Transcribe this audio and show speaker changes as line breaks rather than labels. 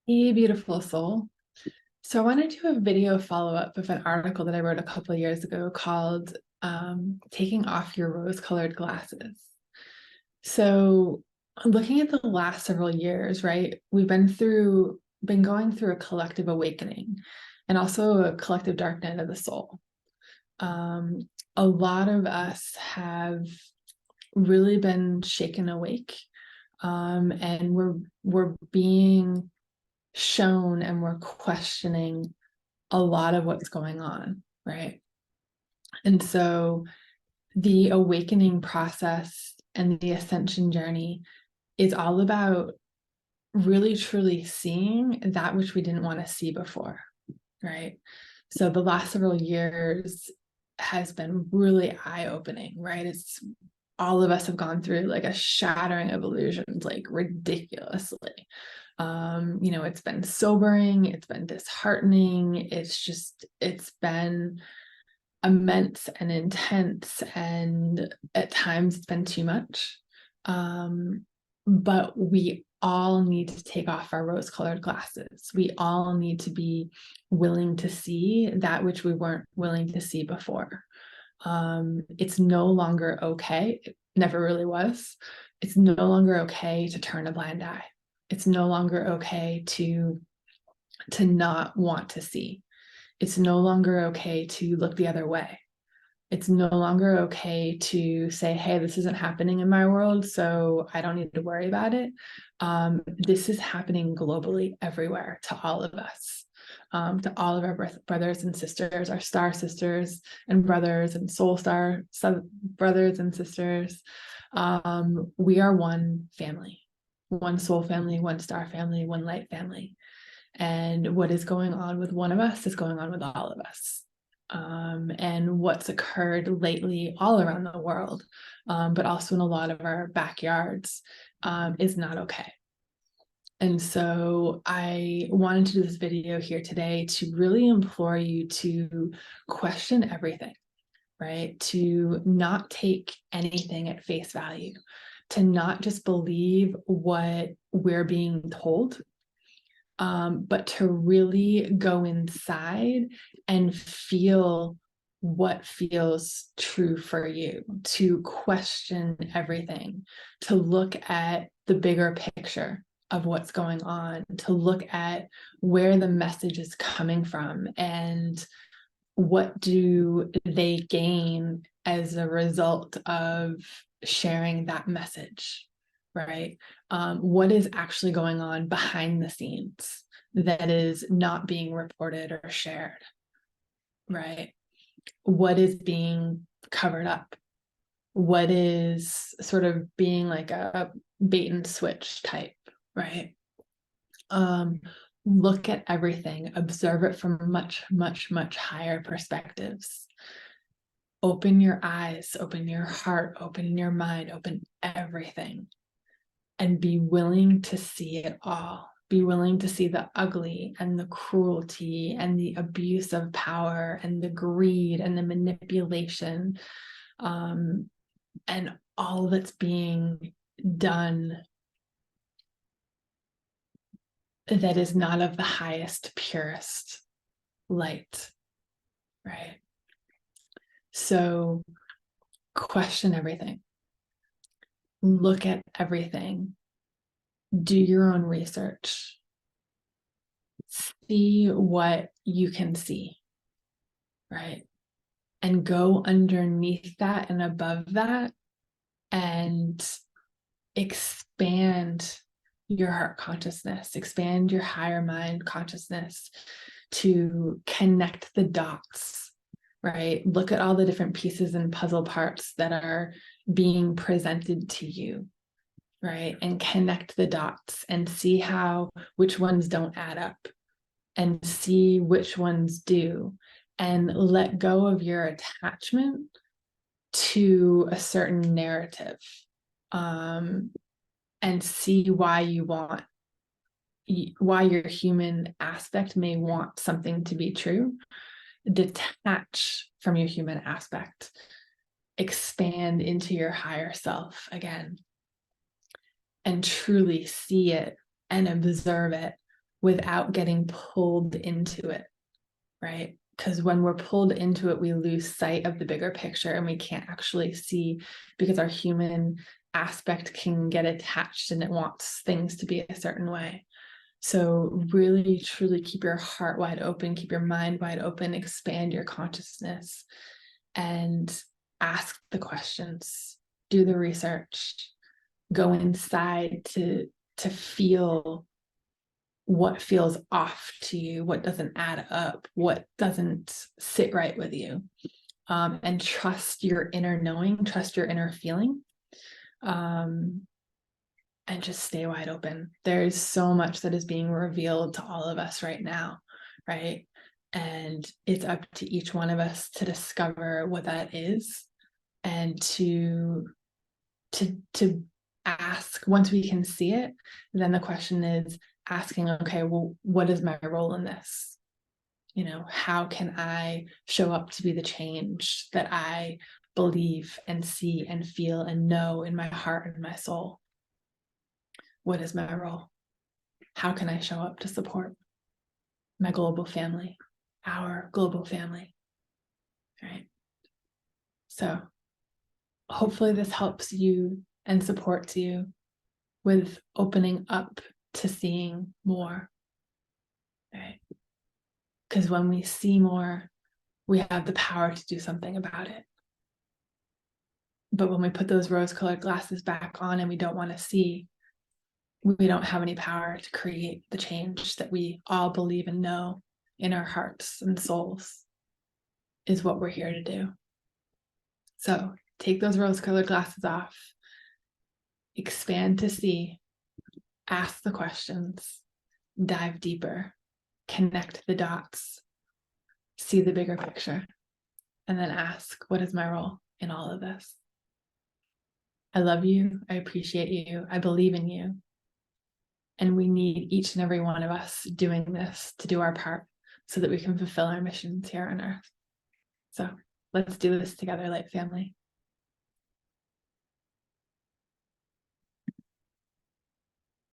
Hey, beautiful soul. So I want to do a video follow-up of an article that I wrote a couple of years ago called Taking Off Your Rose-Colored Glasses. So looking at the last several years, right, we've been going through a collective awakening and also a collective dark night of the soul. A lot of us have really been shaken awake, and we're being shown and we're questioning a lot of what's going on, right? And so the awakening process and the ascension journey is all about really truly seeing that which we didn't want to see before, right? So the last several years has been really eye-opening, right? It's all of us have gone through like a shattering of illusions, like ridiculously. It's been sobering, it's been disheartening, it's been immense and intense, and at times it's been too much. But we all need to take off our rose-colored glasses. We all need to be willing to see that which we weren't willing to see before. It's no longer okay. It never really was. It's no longer okay to turn a blind eye. It's no longer okay to not want to see. It's no longer okay to look the other way. It's no longer okay to say, hey, this isn't happening in my world, so I don't need to worry about it. This is happening globally, everywhere, to all of us, to all of our brothers and sisters, our star sisters and brothers and soul star brothers and sisters. We are one family, one soul family, one star family, one light family. And what is going on with one of us is going on with all of us. And what's occurred lately all around the world, but also in a lot of our backyards, is not okay. And so I wanted to do this video here today to really implore you to question everything, right? To not take anything at face value, to not just believe what we're being told, but to really go inside and feel what feels true for you, to question everything, to look at the bigger picture of what's going on, to look at where the message is coming from and what do they gain as a result of sharing that message, right? What is actually going on behind the scenes that is not being reported or shared, right? What is being covered up? What is sort of being like a bait and switch type, right? Look at everything, observe it from much, much, much higher perspectives. Open your eyes, open your heart, open your mind, open everything, and be willing to see it all. Be willing to see the ugly and the cruelty and the abuse of power and the greed and the manipulation, and all that's being done that is not of the highest, purest light, right? So question everything. Look at everything. Do your own research. See what you can see, right? And go underneath that and above that and expand your heart consciousness, expand your higher mind consciousness to connect the dots, right? Look at all the different pieces and puzzle parts that are being presented to you, right? And connect the dots and see which ones don't add up and see which ones do, and let go of your attachment to a certain narrative, and see why your human aspect may want something to be true. Detach from your human aspect, expand into your higher self again, and truly see it and observe it without getting pulled into it, right? Because when we're pulled into it, we lose sight of the bigger picture and we can't actually see, because our human aspect can get attached and it wants things to be a certain way. So really, truly keep your heart wide open, keep your mind wide open, expand your consciousness, and ask the questions, do the research, go inside to feel what feels off to you, what doesn't add up, what doesn't sit right with you, and trust your inner knowing, trust your inner feeling, and just stay wide open. There's so much that is being revealed to all of us right now, right? And it's up to each one of us to discover what that is, and to ask. Once we can see it, then the question is asking, okay, well, what is my role in this? You know, how can I show up to be the change that I believe and see and feel and know in my heart and my soul? What is my role? How can I show up to support my global family, our global family, right? So hopefully this helps you and supports you with opening up to seeing more, right? Because when we see more, we have the power to do something about it. But when we put those rose-colored glasses back on and we don't want to see, we don't have any power to create the change that we all believe and know in our hearts and souls is what we're here to do. So take those rose-colored glasses off, expand to see, ask the questions, dive deeper, connect the dots, see the bigger picture, and then ask, what is my role in all of this? I love you. I appreciate you. I believe in you. And we need each and every one of us doing this to do our part so that we can fulfill our missions here on earth. So let's do this together, Light Family.